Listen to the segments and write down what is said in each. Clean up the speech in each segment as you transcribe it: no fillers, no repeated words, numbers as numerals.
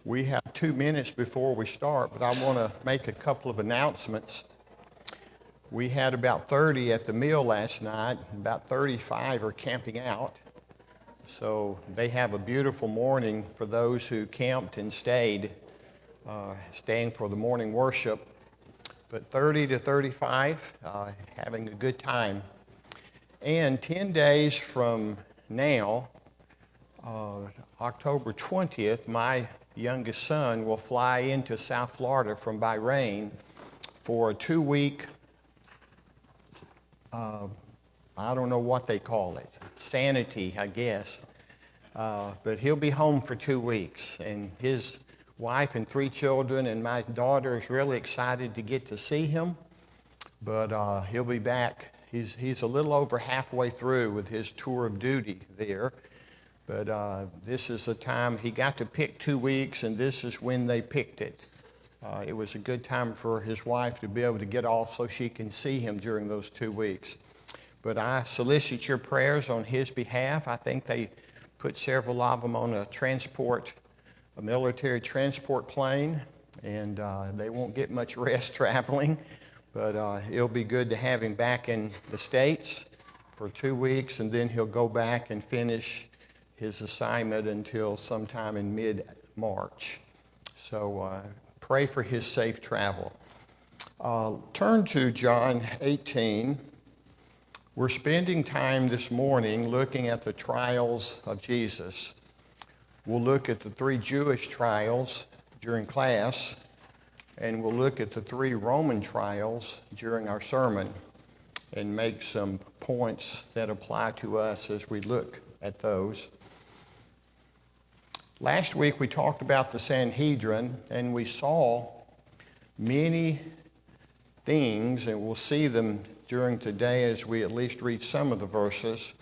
We have 2 minutes before we start, but I want to make a couple of announcements. We had about 30 at the meal last night, about 35 are camping out. So they have a beautiful morning for those who camped and staying for the morning worship. But 30 to 35, having a good time. And 10 days from now, October 20th, my youngest son will fly into South Florida from Bahrain for a 2-week, I don't know what they call it, sanity, I guess. But he'll be home for 2 weeks, and his wife and 3 children and my daughter is really excited to get to see him. But he'll be back. He's a little over halfway through with his tour of duty there. But this is the time he got to pick 2 weeks, and this is when they picked it. It was a good time for his wife to be able to get off so she can see him during those 2 weeks. But I solicit your prayers on his behalf. I think they put several of them on a military transport plane, and they won't get much rest traveling. But it'll be good to have him back in the States for 2 weeks, and then he'll go back and finish his assignment until sometime in mid-March. So pray for his safe travel. Turn to John 18. We're spending time this morning looking at the trials of Jesus. We'll look at the 3 Jewish trials during class, and we'll look at the 3 Roman trials during our sermon and make some points that apply to us as we look at those. Last week we talked about the Sanhedrin, and we saw many things, and we'll see them during today as we at least read some of the verses.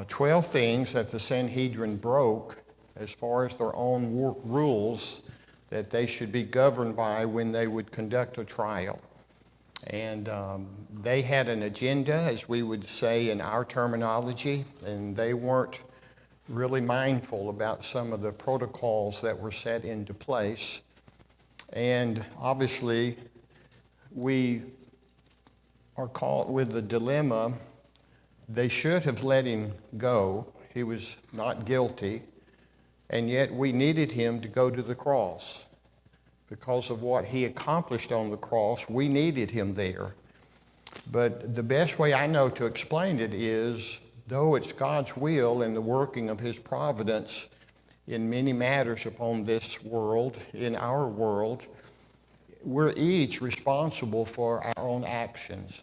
12 things that the Sanhedrin broke as far as their own rules that they should be governed by when they would conduct a trial. And they had an agenda, as we would say in our terminology, and they weren't really mindful about some of the protocols that were set into place. And obviously, we are caught with the dilemma. They should have let him go. He was not guilty. And yet we needed him to go to the cross. Because of what he accomplished on the cross, we needed him there. But the best way I know to explain it is, though it's God's will and the working of his providence in many matters upon this world, in our world, we're each responsible for our own actions.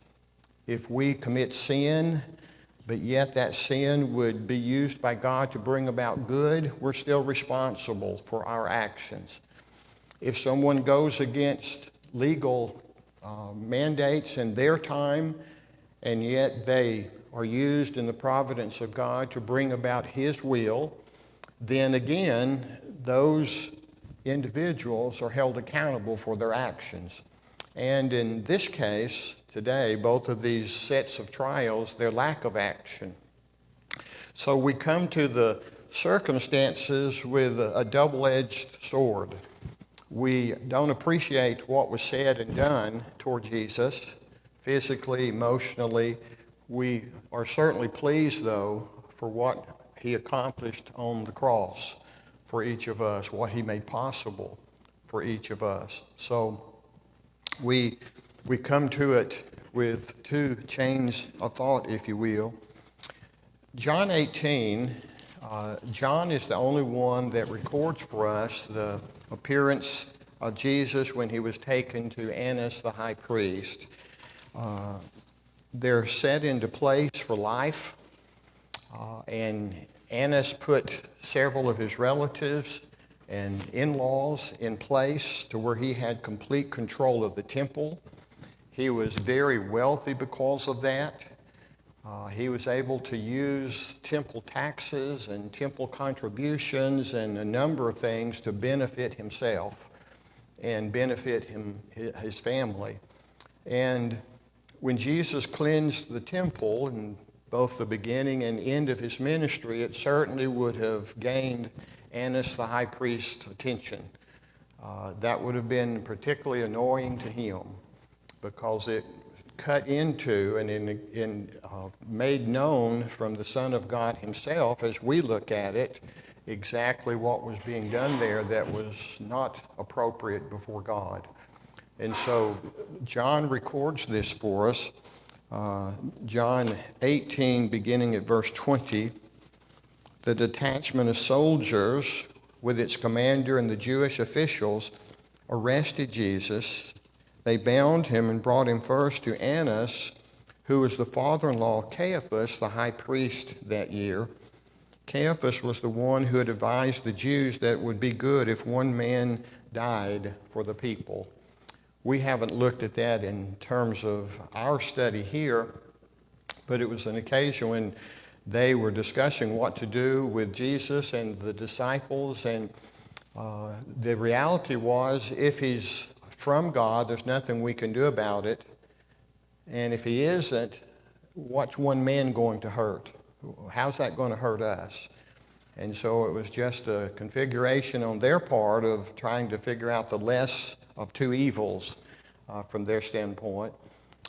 If we commit sin, but yet that sin would be used by God to bring about good, we're still responsible for our actions. If someone goes against legal mandates in their time, and yet they are used in the providence of God to bring about his will, then again, those individuals are held accountable for their actions. And in this case, today, both of these sets of trials, their lack of action. So we come to the circumstances with a double-edged sword. We don't appreciate what was said and done toward Jesus, physically, emotionally. We are certainly pleased, though, for what he accomplished on the cross for each of us, what he made possible for each of us. So we come to it with 2 chains of thought, if you will. John 18, John is the only one that records for us the appearance of Jesus when he was taken to Annas the high priest. They're set into place for life, and Annas put several of his relatives and in-laws in place to where he had complete control of the temple. He was very wealthy because of that. He was able to use temple taxes and temple contributions and a number of things to benefit himself and benefit his family. And when Jesus cleansed the temple in both the beginning and end of his ministry, it certainly would have gained Annas the high priest's attention. That would have been particularly annoying to him because it cut into and made known from the Son of God himself, as we look at it, exactly what was being done there that was not appropriate before God. And so John records this for us. John 18, beginning at verse 20, the detachment of soldiers with its commander and the Jewish officials arrested Jesus. They bound him and brought him first to Annas, who was the father-in-law of Caiaphas, the high priest that year. Caiaphas was the one who had advised the Jews that it would be good if one man died for the people. We haven't looked at that in terms of our study here, but it was an occasion when they were discussing what to do with Jesus and the disciples, and the reality was, if he's from God, there's nothing we can do about it. And if he isn't, what's one man going to hurt? How's that going to hurt us? And so it was just a configuration on their part of trying to figure out the less of two evils from their standpoint.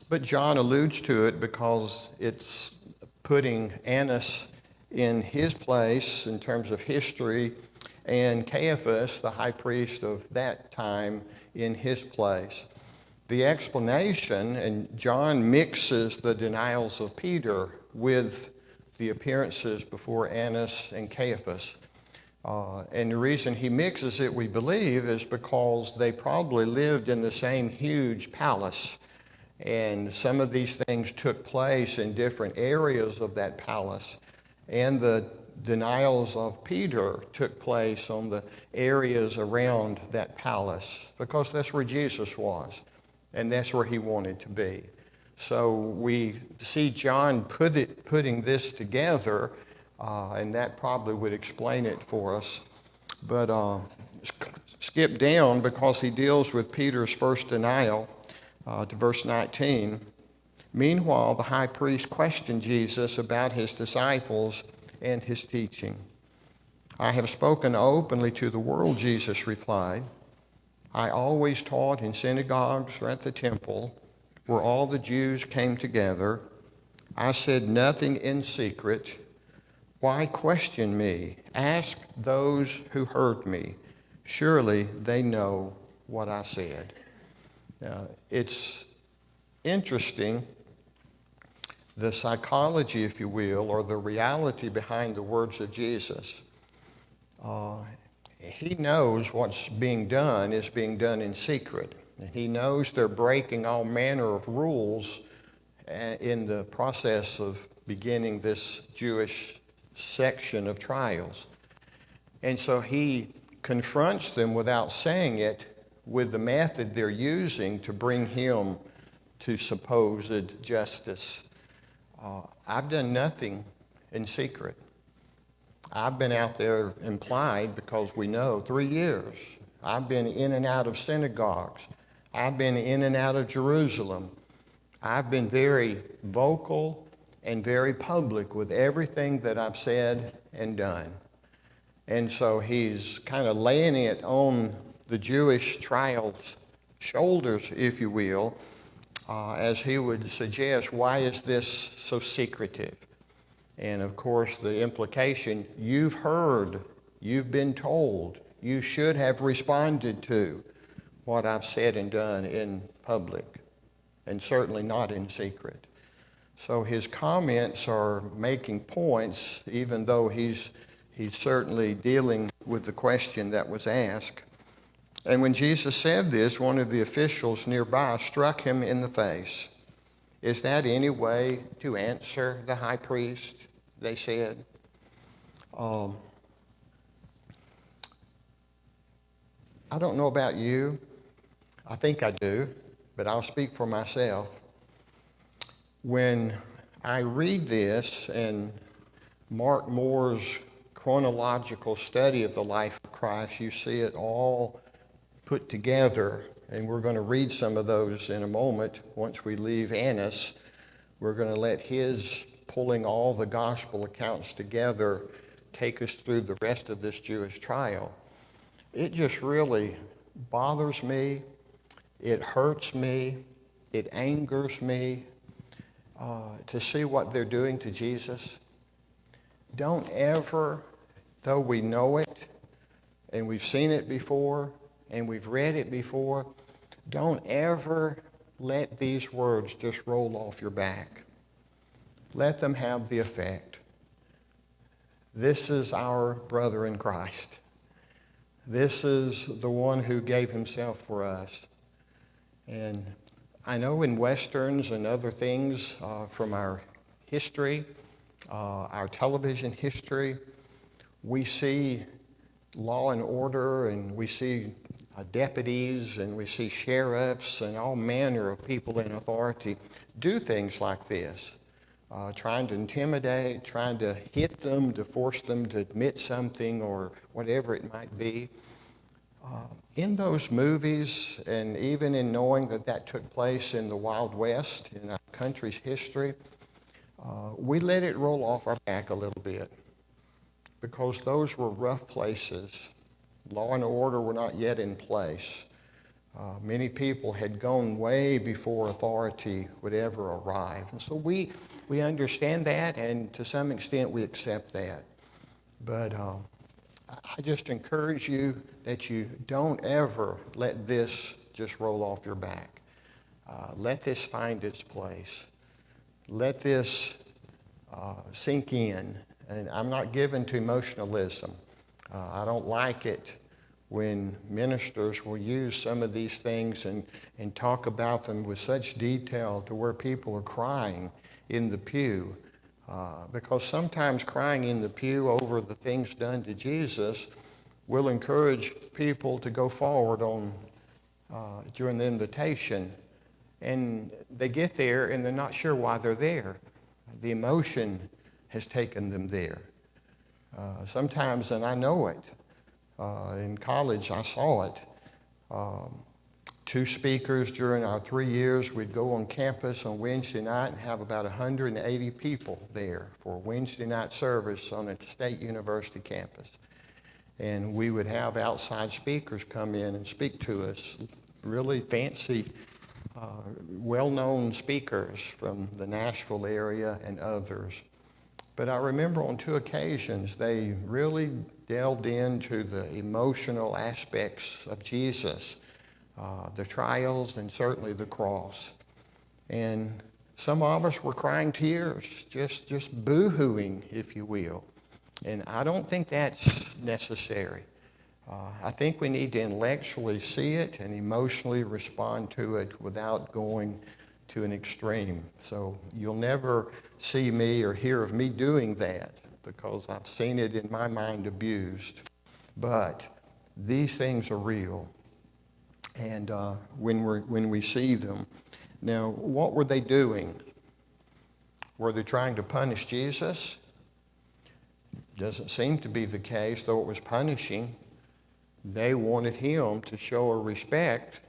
But John alludes to it because it's putting Annas in his place in terms of history, and Caiaphas, the high priest of that time, in his place. The explanation, and John mixes the denials of Peter with the appearances before Annas and Caiaphas. And the reason he mixes it, we believe, is because they probably lived in the same huge palace. And some of these things took place in different areas of that palace. And the denials of Peter took place on the areas around that palace, because that's where Jesus was, and that's where he wanted to be. So we see John putting this together, and that probably would explain it for us. But skip down, because he deals with Peter's first denial to verse 19. Meanwhile, the high priest questioned Jesus about his disciples and his teaching. I have spoken openly to the world, Jesus replied. I always taught in synagogues or at the temple, where all the Jews came together. I said nothing in secret. Why question me? Ask those who heard me. Surely they know what I said. Now, it's interesting, the psychology, if you will, or the reality behind the words of Jesus. He knows what's being done is being done in secret. And he knows they're breaking all manner of rules in the process of beginning this Jewish section of trials. And so he confronts them without saying it with the method they're using to bring him to supposed justice. I've done nothing in secret. I've been out there implied, because we know, 3 years. I've been in and out of synagogues. I've been in and out of Jerusalem. I've been very vocal and very public with everything that I've said and done. And so he's kind of laying it on the Jewish trial's shoulders, if you will, as he would suggest, why is this so secretive? And of course, the implication, you've heard, you've been told, you should have responded to what I've said and done in public, and certainly not in secret. So his comments are making points, even though he's certainly dealing with the question that was asked. And when Jesus said this, one of the officials nearby struck him in the face. Is that any way to answer the high priest? They said. I don't know about you. I think I do, but I'll speak for myself. When I read this and Mark Moore's chronological study of the life of Christ, you see it all put together, and we're going to read some of those in a moment. Once we leave Annas, we're going to let his pulling all the gospel accounts together take us through the rest of this Jewish trial, it just really bothers me. It hurts me. It angers me to see what they're doing to Jesus. Don't ever, though we know it, and we've seen it before, and we've read it before, don't ever let these words just roll off your back. Let them have the effect. This is our brother in Christ. This is the one who gave himself for us. And I know in Westerns and other things from our history, our television history, we see law and order, and we see deputies, and we see sheriffs, and all manner of people in authority do things like this, trying to intimidate, trying to hit them, to force them to admit something or whatever it might be. In those movies, and even in knowing that that took place in the Wild West, in our country's history, we let it roll off our back a little bit because those were rough places. Law and order were not yet in place. Many people had gone way before authority would ever arrive. And so we understand that, and to some extent we accept that. But I just encourage you that you don't ever let this just roll off your back. Let this find its place. Let this sink in. And I'm not given to emotionalism. I don't like it when ministers will use some of these things and talk about them with such detail to where people are crying in the pew. Because sometimes crying in the pew over the things done to Jesus will encourage people to go forward during the invitation. And they get there and they're not sure why they're there. The emotion has taken them there. Sometimes, and I know it, in college I saw it, 2 speakers during our 3 years. We'd go on campus on Wednesday night and have about 180 people there for a Wednesday night service on a state university campus. And we would have outside speakers come in and speak to us, really fancy, well-known speakers from the Nashville area and others. But I remember on 2 occasions they really delved into the emotional aspects of Jesus, the trials and certainly the cross. And some of us were crying tears, just boo-hooing, if you will. And I don't think that's necessary. I think we need to intellectually see it and emotionally respond to it without going to an extreme. So you'll never see me or hear of me doing that because I've seen it in my mind abused. But these things are real. And when we see them. Now, what were they doing? Were they trying to punish Jesus? Doesn't seem to be the case, though it was punishing. They wanted him to show a respect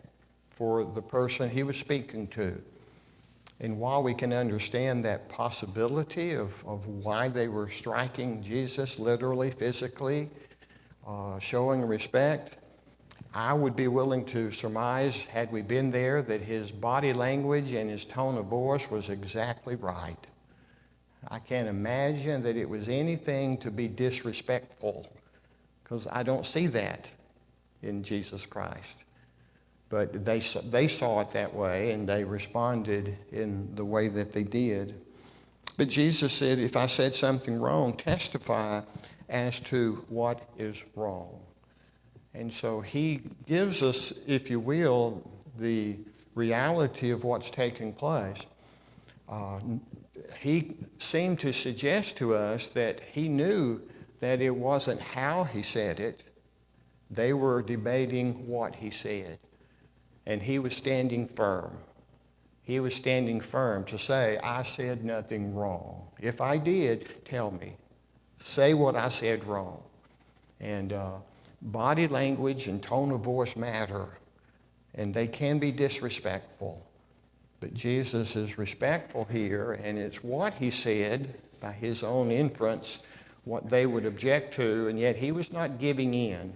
for the person he was speaking to. And while we can understand that possibility of why they were striking Jesus literally, physically, showing respect, I would be willing to surmise, had we been there, that his body language and his tone of voice was exactly right. I can't imagine that it was anything to be disrespectful, because I don't see that in Jesus Christ. But they saw it that way, and they responded in the way that they did. But Jesus said, if I said something wrong, testify as to what is wrong. And so he gives us, if you will, the reality of what's taking place. He seemed to suggest to us that he knew that it wasn't how he said it. They were debating what he said. And he was standing firm. He was standing firm to say, I said nothing wrong. If I did, tell me. Say what I said wrong. And body language and tone of voice matter. And they can be disrespectful. But Jesus is respectful here, and it's what he said, by his own inference, what they would object to, and yet he was not giving in.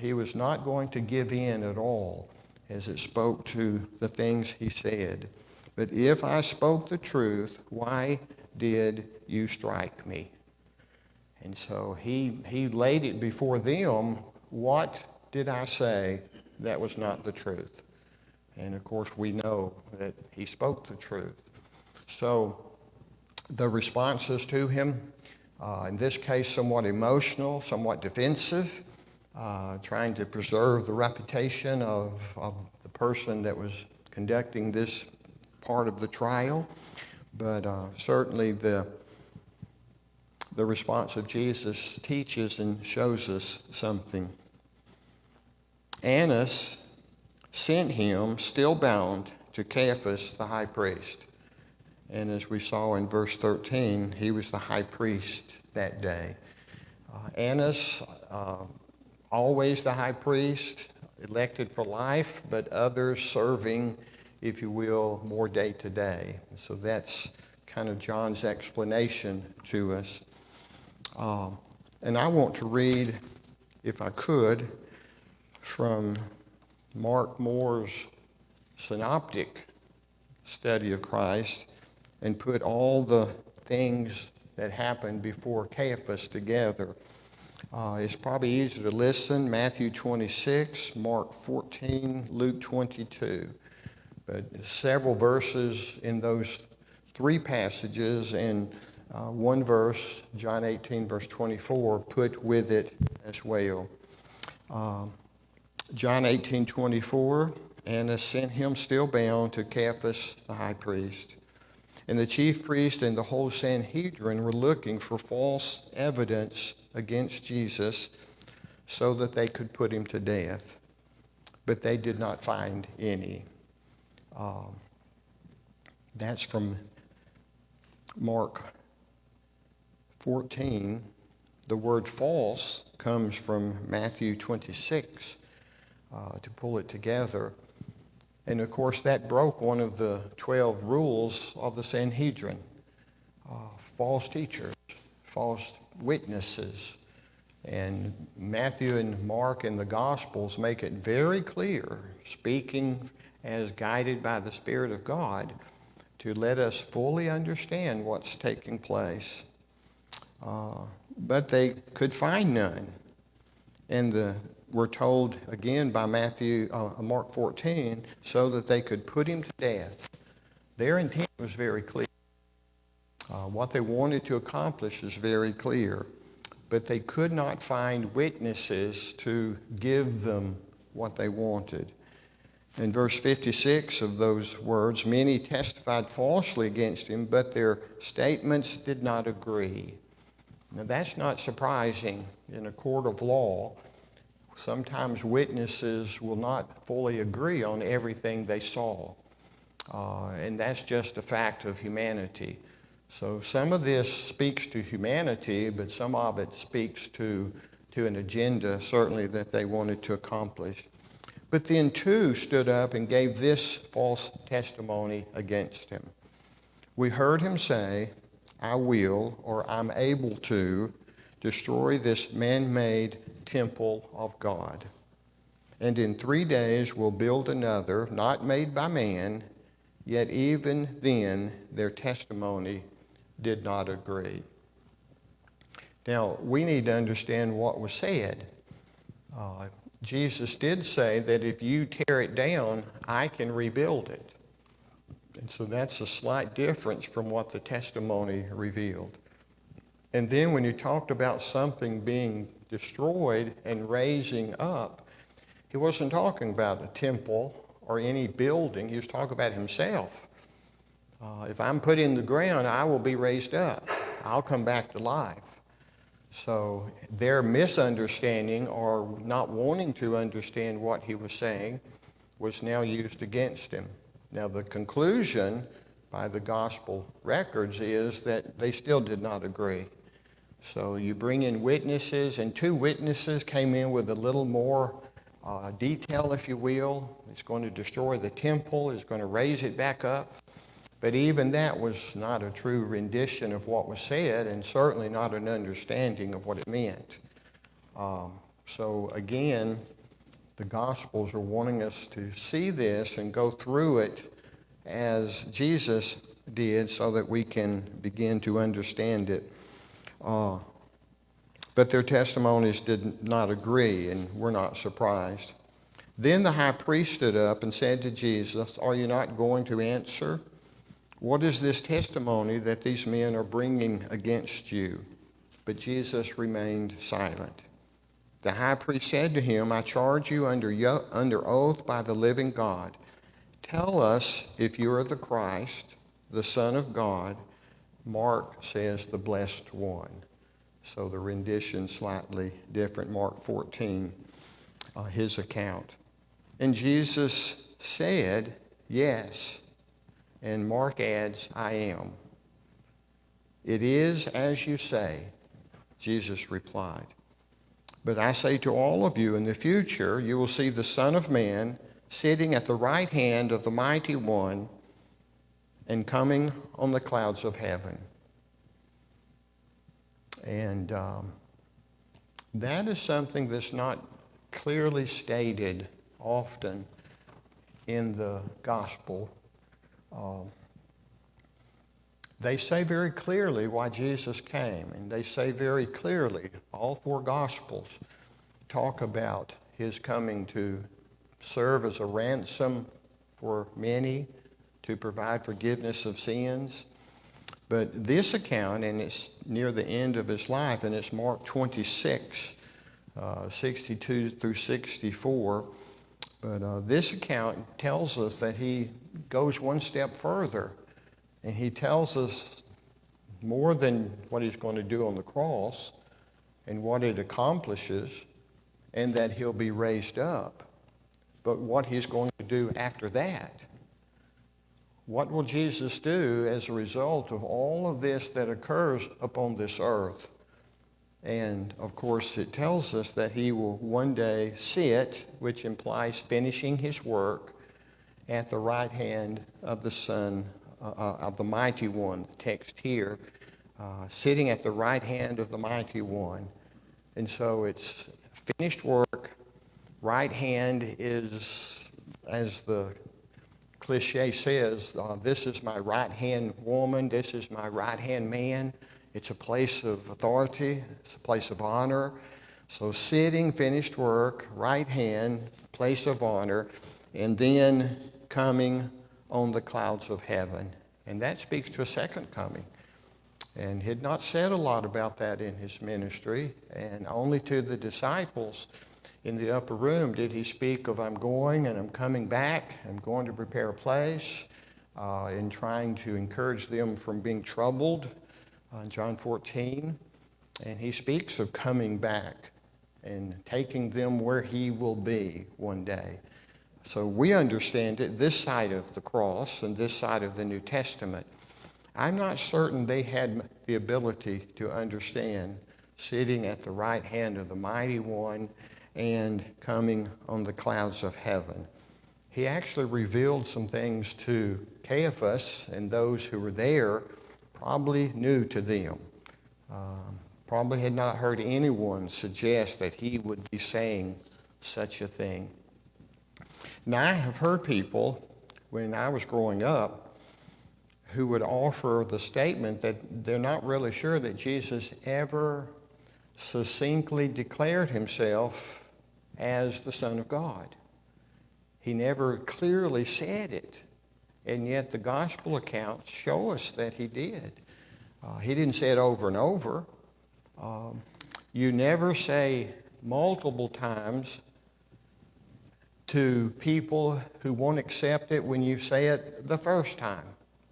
He was not going to give in at all as it spoke to the things he said. But if I spoke the truth, why did you strike me? And so he laid it before them. What did I say that was not the truth? And of course we know that he spoke the truth. So the responses to him, in this case somewhat emotional, somewhat defensive, trying to preserve the reputation of the person that was conducting this part of the trial. But certainly the response of Jesus teaches and shows us something. Annas sent him, still bound, to Caiaphas, the high priest. And as we saw in verse 13, he was the high priest that day. Annas, always the high priest, elected for life, but others serving, if you will, more day to day. So that's kind of John's explanation to us. And I want to read, if I could, from Mark Moore's synoptic study of Christ and put all the things that happened before Caiaphas together. It's probably easier to listen. Matthew 26, Mark 14, Luke 22. But several verses in those three passages and one verse, John 18, verse 24, put with it as well. John 18, 24, Annas sent him still bound to Caiaphas, the high priest. And the chief priest and the whole Sanhedrin were looking for false evidence against Jesus so that they could put him to death. But they did not find any. That's from Mark 14. The word false comes from Matthew 26 to pull it together. And of course that broke one of the 12 rules of the Sanhedrin. False teachers, false witnesses. And Matthew and Mark in the Gospels make it very clear, speaking as guided by the Spirit of God, to let us fully understand what's taking place. But they could find none. And we're told again by Mark 14, so that they could put him to death. Their intent was very clear. What they wanted to accomplish is very clear. But they could not find witnesses to give them what they wanted. In verse 56 of those words, many testified falsely against him, but their statements did not agree. Now that's not surprising. In a court of law, sometimes witnesses will not fully agree on everything they saw. And that's just a fact of humanity. So some of this speaks to humanity, but some of it speaks to an agenda, certainly, that they wanted to accomplish. But then two stood up and gave this false testimony against him. We heard him say, I will, or I'm able to, destroy this man-made temple of God. And in 3 days we'll build another, not made by man, yet even then their testimony did not agree. Now, we need to understand what was said. Jesus did say that if you tear it down, I can rebuild it. And so that's a slight difference from what the testimony revealed. And then when he talked about something being destroyed and raising up, he wasn't talking about a temple or any building. He was talking about himself. If I'm put in the ground, I will be raised up. I'll come back to life. So their misunderstanding or not wanting to understand what he was saying was now used against him. Now the conclusion by the gospel records is that they still did not agree. So you bring in witnesses, and two witnesses came in with a little more detail, if you will. It's going to destroy the temple. It's going to raise it back up. But even that was not a true rendition of what was said, and certainly not an understanding of what it meant. So again, the Gospels are wanting us to see this and go through it as Jesus did so that we can begin to understand it. But their testimonies did not agree, and we're not surprised. Then the high priest stood up and said to Jesus, "Are you not going to answer? What is this testimony that these men are bringing against you?" But Jesus remained silent. The high priest said to him, "I charge you under oath by the living God. Tell us if you are the Christ, the Son of God." Mark says the blessed one. So the rendition slightly different. Mark 14, his account. And Jesus said, "Yes." And Mark adds, "I am." "It is as you say," Jesus replied. "But I say to all of you, in the future you will see the Son of Man sitting at the right hand of the Mighty One and coming on the clouds of heaven." And that is something that's not clearly stated often in the gospel. They say very clearly why Jesus came, and they say very clearly, all four gospels talk about his coming to serve as a ransom for many, to provide forgiveness of sins. But this account, and it's near the end of his life, and it's Mark 26, 62 through 64. But this account tells us that he goes one step further, and he tells us more than what he's going to do on the cross and what it accomplishes, and that he'll be raised up, but what he's going to do after that. What will Jesus do as a result of all of this that occurs upon this earth? And of course, it tells us that he will one day sit, which implies finishing his work, at the right hand of the Son of the Mighty One. The text here, sitting at the right hand of the Mighty One. And so it's finished work. Right hand is, as the cliche says, this is my right-hand woman, this is my right-hand man. It's a place of authority, it's a place of honor. So sitting, finished work, right hand, place of honor, and then coming on the clouds of heaven. And that speaks to a second coming. And he had not said a lot about that in his ministry, and only to the disciples in the upper room did he speak of, "I'm going and I'm coming back. I'm going to prepare a place," in trying to encourage them from being troubled in John 14. And he speaks of coming back and taking them where he will be one day. So we understand it this side of the cross and this side of the New Testament. I'm not certain they had the ability to understand sitting at the right hand of the Mighty One and coming on the clouds of heaven. He actually revealed some things to Caiaphas, and those who were there probably new to them. Probably had not heard anyone suggest that he would be saying such a thing. Now, I have heard people, when I was growing up, who would offer the statement that they're not really sure that Jesus ever succinctly declared himself as the Son of God. He never clearly said it, and yet the gospel accounts show us that he did. He didn't say it over and over. You never say multiple times to people who won't accept it when you say it the first time.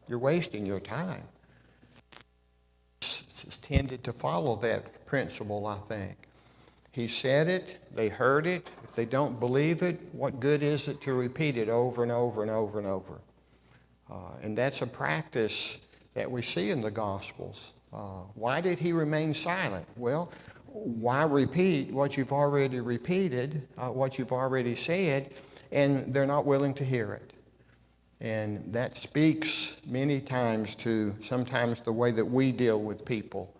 You're wasting your time. It's tended to follow that principle, I think. He said it, they heard it. If they don't believe it, what good is it to repeat it over and over and over and over? And that's a practice that we see in the Gospels. Why did he remain silent? Well, why repeat what you've already repeated, what you've already said, and they're not willing to hear it? And that speaks many times to sometimes the way that we deal with people.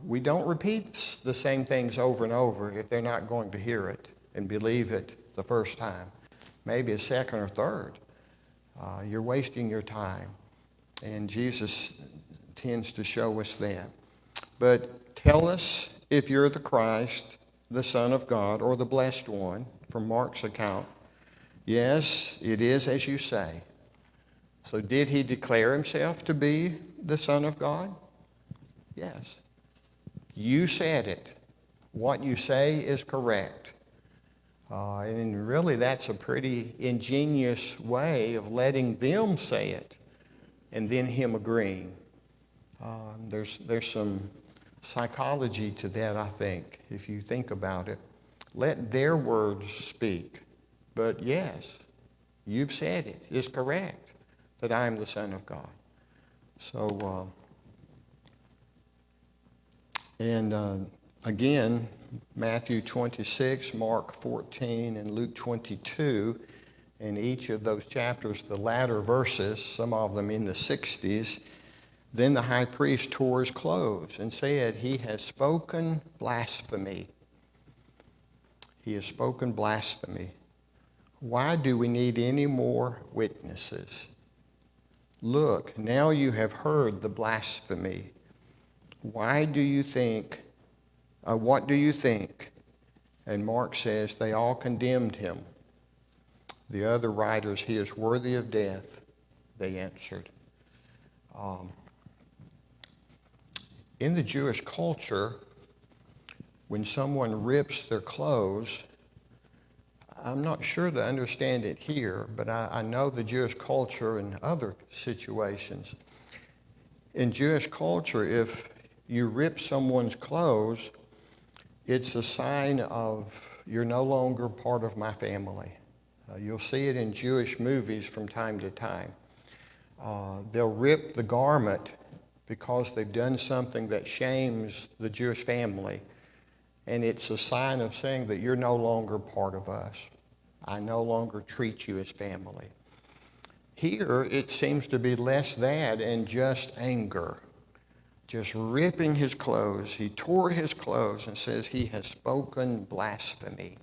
We don't repeat the same things over and over if they're not going to hear it and believe it the first time. Maybe a second or third. You're wasting your time. And Jesus tends to show us that. But tell us if you're the Christ, the Son of God, or the Blessed One, from Mark's account. Yes, it is as you say. So did he declare himself to be the Son of God? Yes. You said it. What you say is correct. And really that's a pretty ingenious way of letting them say it and then him agreeing. There's some psychology to that, I think, if you think about it. Let their words speak. But yes, you've said it. It's correct that I am the Son of God. So, again, Matthew 26, Mark 14, and Luke 22, in each of those chapters, the latter verses, some of them in the 60s, then the high priest tore his clothes and said, he has spoken blasphemy. He has spoken blasphemy. Why do we need any more witnesses? Look, now you have heard the blasphemy. What do you think? And Mark says they all condemned him. The other writers, he is worthy of death, they answered. In the Jewish culture, when someone rips their clothes, I'm not sure to understand it here, but I know the Jewish culture in other situations. In Jewish culture, if you rip someone's clothes, it's a sign of you're no longer part of my family. You'll see it in Jewish movies from time to time. They'll rip the garment because they've done something that shames the Jewish family. And it's a sign of saying that you're no longer part of us. I no longer treat you as family. Here, it seems to be less that and just anger. Just ripping his clothes. He tore his clothes and says he has spoken blasphemy.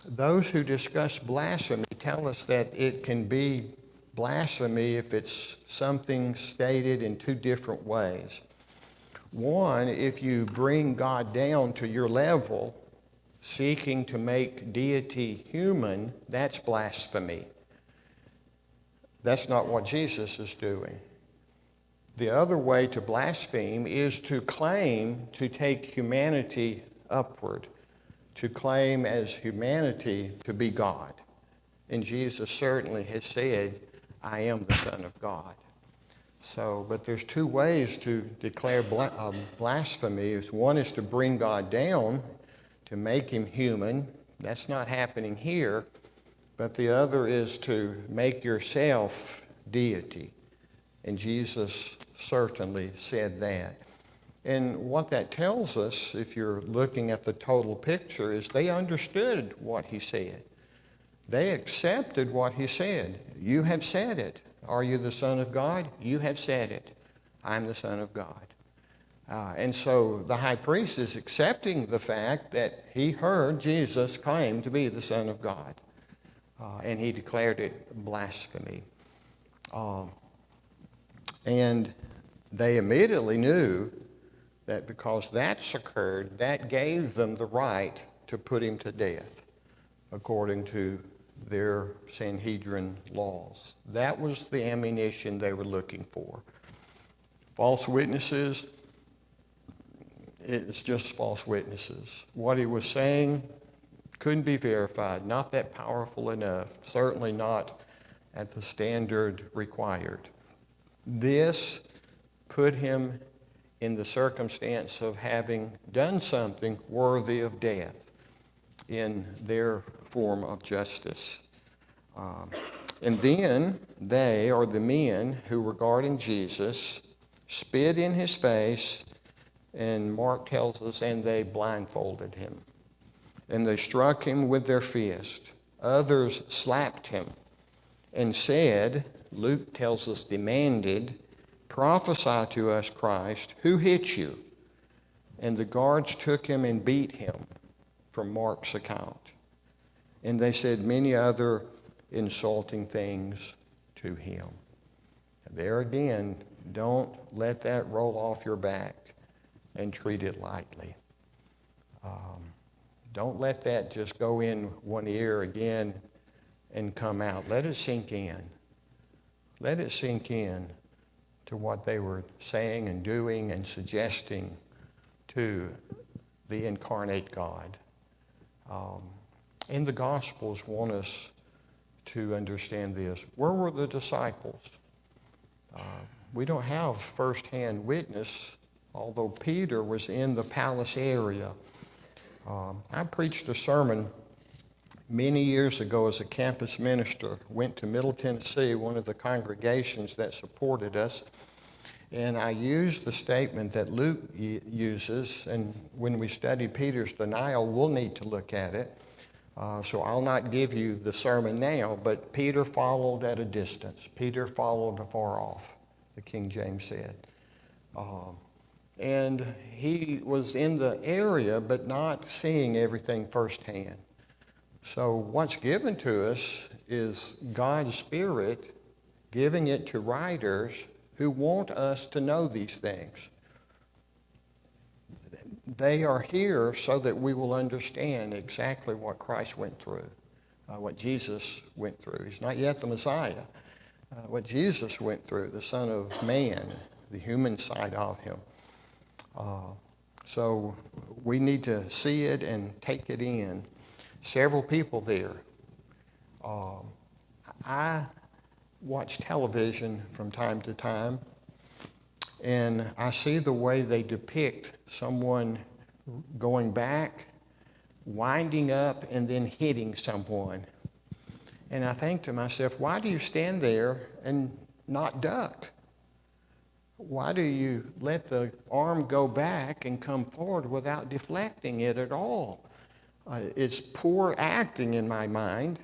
Those who discuss blasphemy tell us that it can be blasphemy if it's something stated in two different ways. One, if you bring God down to your level, seeking to make deity human, that's blasphemy. That's not what Jesus is doing. The other way to blaspheme is to claim to take humanity upward, to claim as humanity to be God. And Jesus certainly has said, I am the Son of God. So, but there's two ways to declare blasphemy. One is to bring God down, to make him human. That's not happening here. But the other is to make yourself deity. And Jesus certainly said that. And what that tells us, if you're looking at the total picture, is they understood what he said. They accepted what he said. You have said it. Are you the Son of God? You have said it. I'm the Son of God. And so the high priest is accepting the fact that he heard Jesus claim to be the Son of God. And he declared it blasphemy. And they immediately knew that because that's occurred, that gave them the right to put him to death, according to their Sanhedrin laws. That was the ammunition they were looking for. False witnesses, it's just false witnesses. What he was saying couldn't be verified, not that powerful enough, certainly not at the standard required. This put him in the circumstance of having done something worthy of death in their form of justice. And then they, or the men who were guarding Jesus, spit in his face, and Mark tells us, and they blindfolded him. And they struck him with their fist. Others slapped him. and said, Luke tells us demanded, prophesy to us, Christ, who hit you? And the guards took him and beat him, from Mark's account. And they said many other insulting things to him. There again, don't let that roll off your back and treat it lightly. Don't let that just go in one ear again and come out. Let it sink in. Let it sink in to what they were saying and doing and suggesting to the incarnate God. And the Gospels want us to understand this. Where were the disciples? We don't have firsthand witness, although Peter was in the palace area. I preached a sermon many years ago as a campus minister. Went to Middle Tennessee, one of the congregations that supported us, and I used the statement that Luke uses, and when we study Peter's denial, we'll need to look at it. So I'll not give you the sermon now, but Peter followed at a distance. Peter followed afar off, the King James said. And he was in the area, but not seeing everything firsthand. So what's given to us is God's Spirit giving it to writers who want us to know these things. They are here so that we will understand exactly what Christ went through, what Jesus went through. He's not yet the Messiah. What Jesus went through, the Son of Man, the human side of him. So we need to see it and take it in. Several people there. I watch television from time to time, and I see the way they depict someone going back, winding up, and then hitting someone. And I think to myself, why do you stand there and not duck? Why do you let the arm go back and come forward without deflecting it at all? It's poor acting in my mind.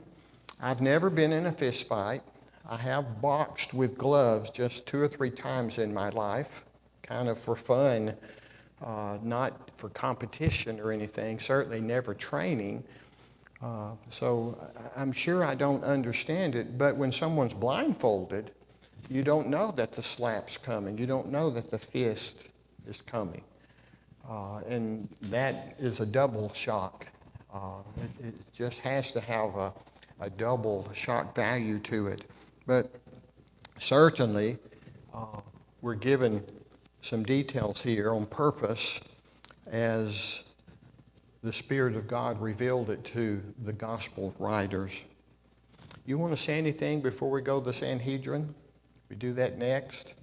I've never been in a fist fight. I have boxed with gloves just 2 or 3 times in my life, kind of for fun, not for competition or anything, certainly never training. So I'm sure I don't understand it, but when someone's blindfolded, you don't know that the slap's coming. You don't know that the fist is coming. And that is a double shock. It just has to have a double shock value to it. But certainly, we're given some details here on purpose as the Spirit of God revealed it to the gospel writers. You want to say anything before we go to the Sanhedrin? We do that next.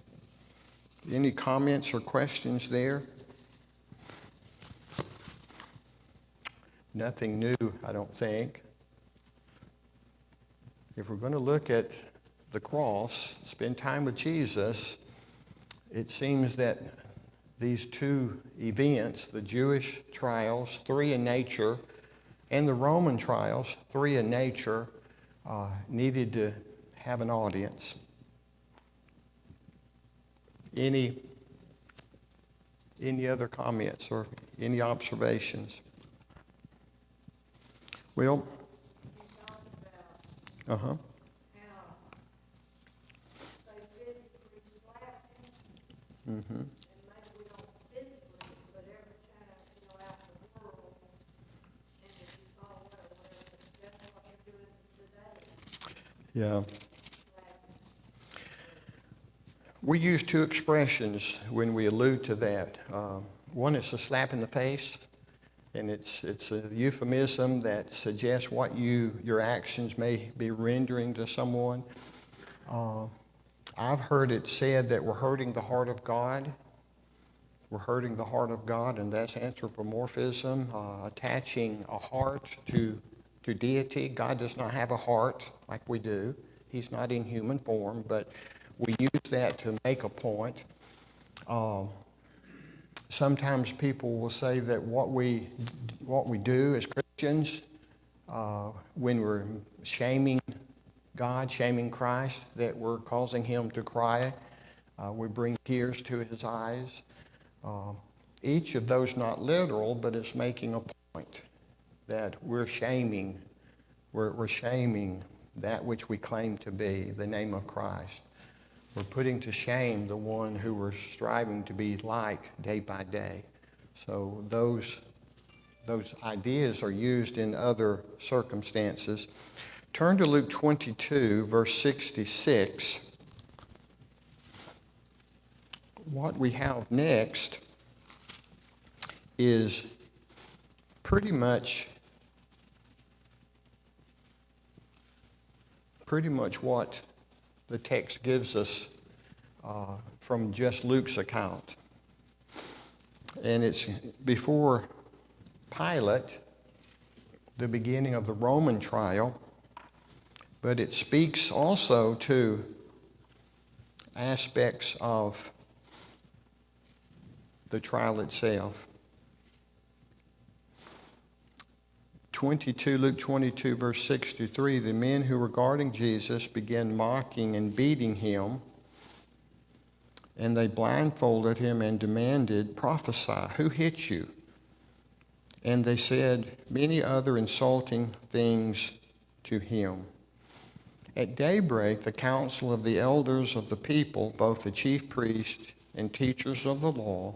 Any comments or questions there? Nothing new, I don't think. If we're going to look at the cross, spend time with Jesus, it seems that these 2 events, the Jewish trials, 3 in nature, and the Roman trials, 3 in nature, needed to have an audience. Any other comments or any observations? Well, uh-huh. Mm-hmm. And maybe we don't physically, but every time you go out in the world, and if you follow it or whatever, that's what you're doing today. Yeah. We use 2 expressions when we allude to that. One is a slap in the face, and it's a euphemism that suggests what your actions may be rendering to someone. I've heard it said that we're hurting the heart of God. We're hurting the heart of God, and that's anthropomorphism, attaching a heart to deity. God does not have a heart like we do. He's not in human form, but we use that to make a point. Sometimes people will say that what we do as Christians, when we're shaming God, shaming Christ, that we're causing him to cry. We bring tears to his eyes. Each of those not literal, but it's making a point that we're shaming that which we claim to be, the name of Christ. We're putting to shame the one who we're striving to be like day by day. So those ideas are used in other circumstances. Turn to Luke 22, verse 66. What we have next is pretty much what the text gives us from just Luke's account. And it's before Pilate, the beginning of the Roman trial, but it speaks also to aspects of the trial itself. Luke 22, verse 63, the men who were guarding Jesus began mocking and beating him, and they blindfolded him and demanded, "Prophesy, who hit you?" And they said many other insulting things to him. At daybreak, the council of the elders of the people, both the chief priests and teachers of the law,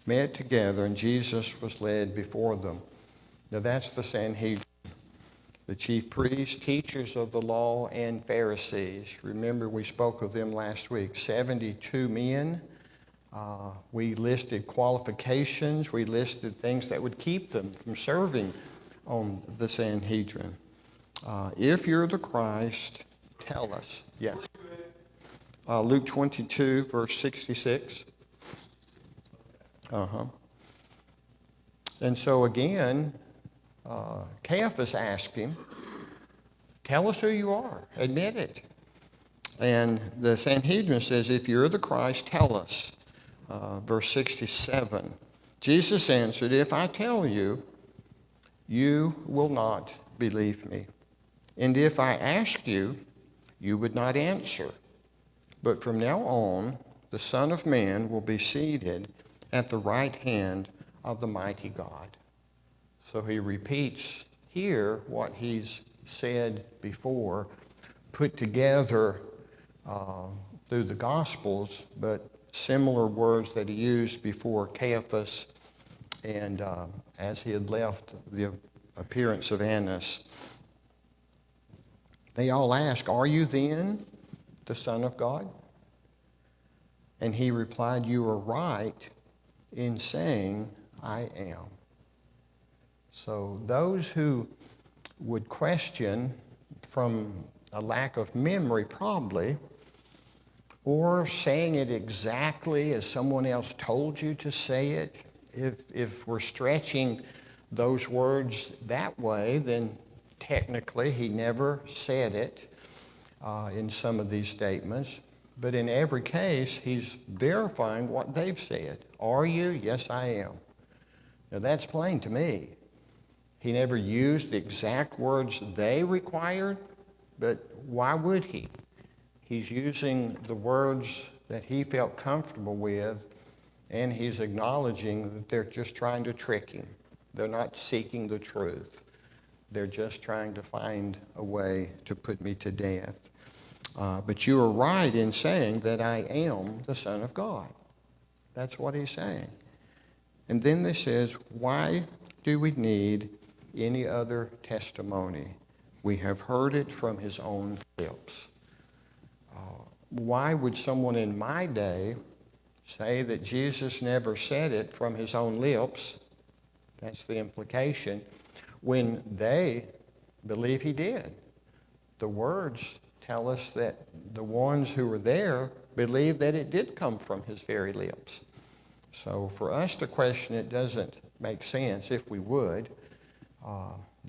met together, and Jesus was led before them. Now that's the Sanhedrin. The chief priests, teachers of the law, and Pharisees. Remember, we spoke of them last week. 72 men. We listed qualifications. We listed things that would keep them from serving on the Sanhedrin. If you're the Christ, tell us. Yes. Luke 22, verse 66. And so again, Caiaphas asked him, "Tell us who you are. Admit it." And the Sanhedrin says, "If you're the Christ, tell us." Verse 67, Jesus answered, "If I tell you, you will not believe me. And if I ask you, you would not answer. But from now on, the Son of Man will be seated at the right hand of the mighty God." So he repeats here what he's said before, put together through the Gospels, but similar words that he used before Caiaphas and as he had left the appearance of Annas. They all ask, "Are you then the Son of God?" And he replied, "You are right in saying I am." So those who would question from a lack of memory probably, or saying it exactly as someone else told you to say it, if we're stretching those words that way, then technically he never said it in some of these statements. But in every case, he's verifying what they've said. Are you? Yes, I am. Now that's plain to me. He never used the exact words they required, but why would he? He's using the words that he felt comfortable with, and he's acknowledging that they're just trying to trick him. They're not seeking the truth. They're just trying to find a way to put me to death. But you are right in saying that I am the Son of God. That's what he's saying. And then he says, why do we need any other testimony? We have heard it from his own lips. Why would someone in my day say that Jesus never said it from his own lips? That's the implication. When they believe he did. The words tell us that the ones who were there believe that it did come from his very lips. So for us to question it doesn't make sense if we would.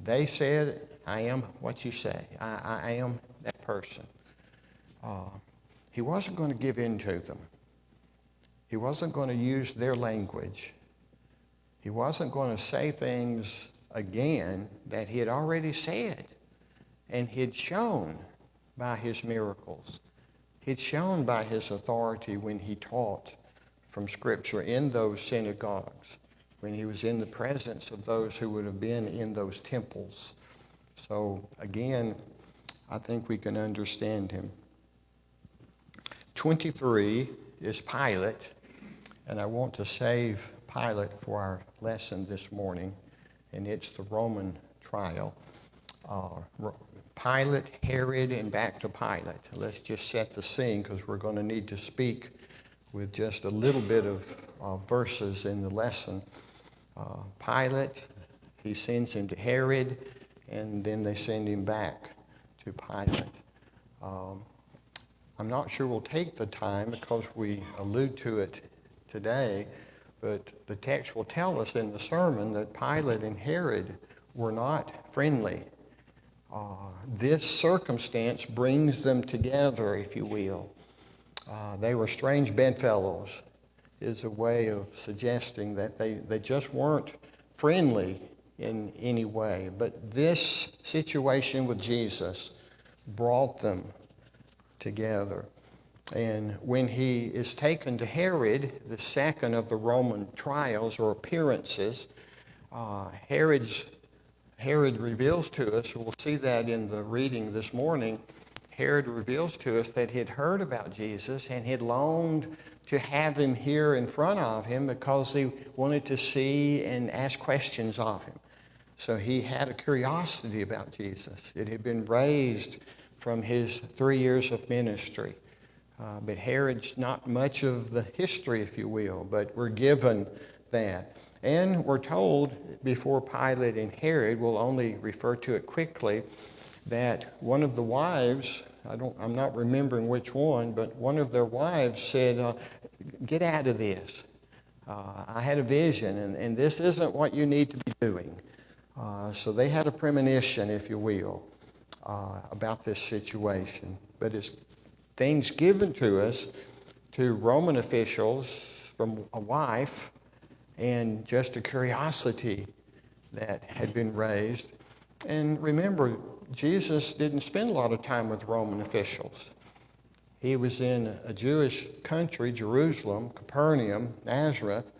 They said, I am what you say. I am that person. He wasn't going to give in to them. He wasn't going to use their language. He wasn't going to say things again that he had already said and he had shown by his miracles. He'd shown by his authority when he taught from Scripture in those synagogues, when he was in the presence of those who would have been in those temples. So again, I think we can understand him. 23 is Pilate, and I want to save Pilate for our lesson this morning, and it's the Roman trial. Pilate, Herod, and back to Pilate. Let's just set the scene because we're going to need to speak with just a little bit of verses in the lesson. Pilate, he sends him to Herod, and then they send him back to Pilate. I'm not sure we'll take the time because we allude to it today, but the text will tell us in the sermon that Pilate and Herod were not friendly. This circumstance brings them together, if you will. They were strange bedfellows, is a way of suggesting that they just weren't friendly in any way. But this situation with Jesus brought them together. And when he is taken to Herod, the second of the Roman trials or appearances, Herod reveals to us, we'll see that in the reading this morning, Herod reveals to us that he'd heard about Jesus and he'd longed to have him here in front of him because he wanted to see and ask questions of him. So he had a curiosity about Jesus. It had been raised from his 3 years of ministry. But Herod's not much of the history, if you will, but we're given that. And we're told before Pilate and Herod, we'll only refer to it quickly, that one of the wives, I'm not remembering which one, but one of their wives said, get out of this. I had a vision, and this isn't what you need to be doing. So they had a premonition, if you will, about this situation. But it's things given to us to Roman officials from a wife and just a curiosity that had been raised. And remember, Jesus didn't spend a lot of time with Roman officials. He was in a Jewish country, Jerusalem, Capernaum, Nazareth,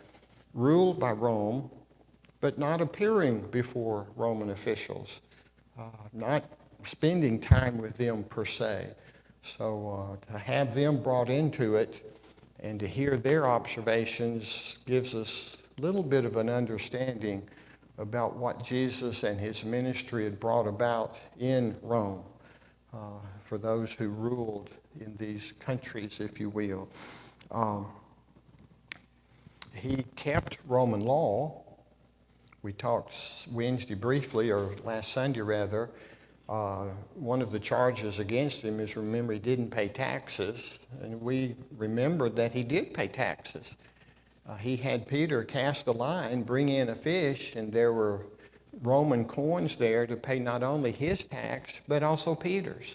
ruled by Rome, but not appearing before Roman officials, not spending time with them per se. So to have them brought into it and to hear their observations gives us a little bit of an understanding about what Jesus and his ministry had brought about in Rome for those who ruled in these countries, if you will. He kept Roman law. We talked Wednesday briefly, or last Sunday rather. One of the charges against him is, remember, he didn't pay taxes, and we remembered that he did pay taxes. He had Peter cast a line, bring in a fish, and there were Roman coins there to pay not only his tax, but also Peter's.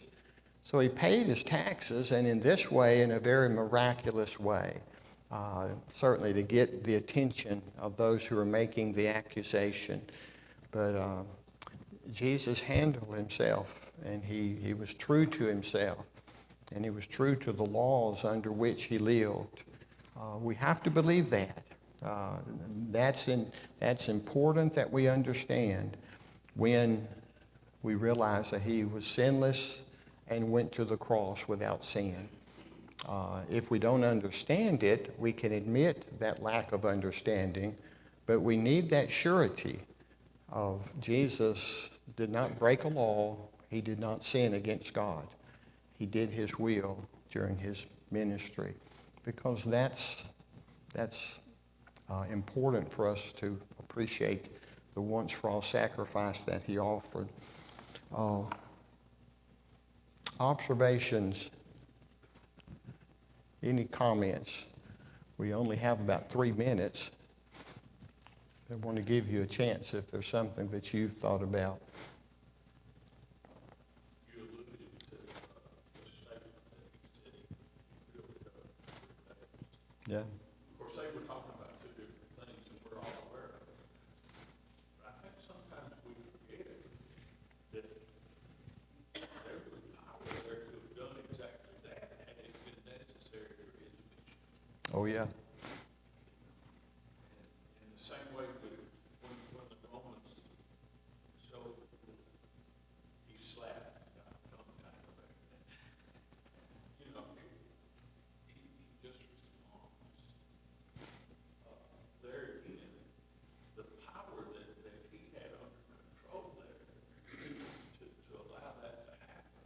So he paid his taxes, and in this way, in a very miraculous way, certainly to get the attention of those who are making the accusation. But Jesus handled himself, and he was true to himself, and he was true to the laws under which he lived. We have to believe that. That's important that we understand when we realize that he was sinless and went to the cross without sin. If we don't understand it, we can admit that lack of understanding, but we need that surety of Jesus did not break a law. He did not sin against God. He did his will during his ministry, because that's important for us to appreciate the once-for-all sacrifice that he offered. Observations. Any comments? We only have about 3 minutes. I want to give you a chance if there's something that you've thought about. You alluded to the statement that he said he really Yeah. Of course, they were talking about two different things, and we're all aware of it. But I think sometimes we forget that there was power there to yeah. In the same way when the Romans showed he slapped, you know, he just responds. There again, the power that he had under control there to allow that to happen,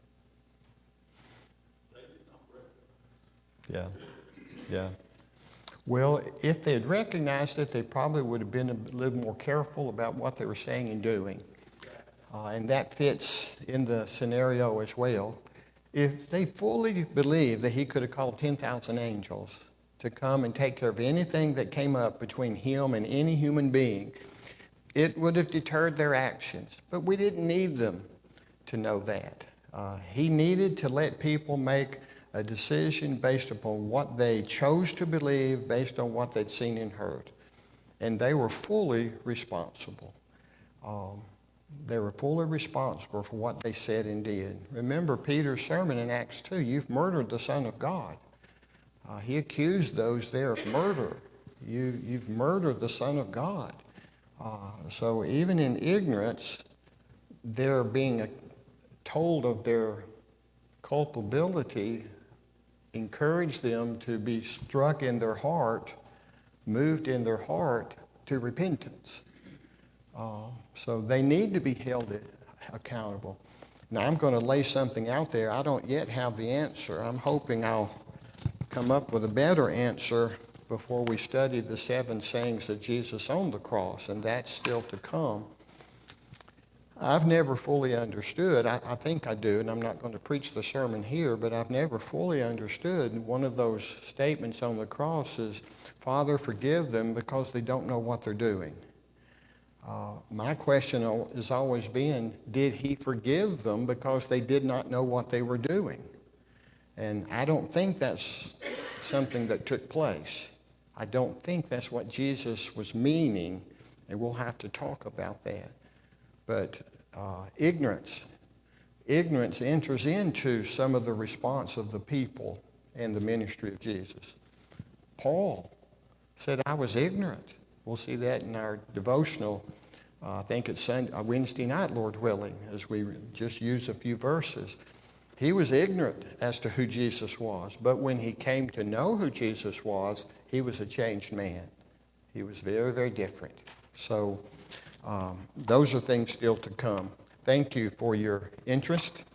they did not recognize. Yeah, yeah. Well, if they had recognized it, they probably would have been a little more careful about what they were saying and doing. And that fits in the scenario as well. If they fully believed that he could have called 10,000 angels to come and take care of anything that came up between him and any human being, it would have deterred their actions. But we didn't need them to know that. He needed to let people make a decision based upon what they chose to believe, based on what they'd seen and heard. And they were fully responsible. They were fully responsible for what they said and did. Remember Peter's sermon in Acts 2, you've murdered the Son of God. He accused those there of murder. You've murdered the Son of God. So even in ignorance, they're being told of their culpability, encourage them to be struck in their heart, moved in their heart to repentance. So they need to be held accountable. Now I'm going to lay something out there. I don't yet have the answer. I'm hoping I'll come up with a better answer before we study the 7 sayings of Jesus on the cross, and that's still to come. I've never fully understood, I think I do, and I'm not going to preach the sermon here, but I've never fully understood one of those statements on the cross is, Father, forgive them because they don't know what they're doing. My question has always been, did he forgive them because they did not know what they were doing? And I don't think that's something that took place. I don't think that's what Jesus was meaning, and we'll have to talk about that. But ignorance enters into some of the response of the people and the ministry of Jesus. Paul said, I was ignorant. We'll see that in our devotional, I think it's Wednesday night, Lord willing, as we just use a few verses. He was ignorant as to who Jesus was, but when he came to know who Jesus was, he was a changed man. He was very, very different. So those are things still to come. Thank you for your interest.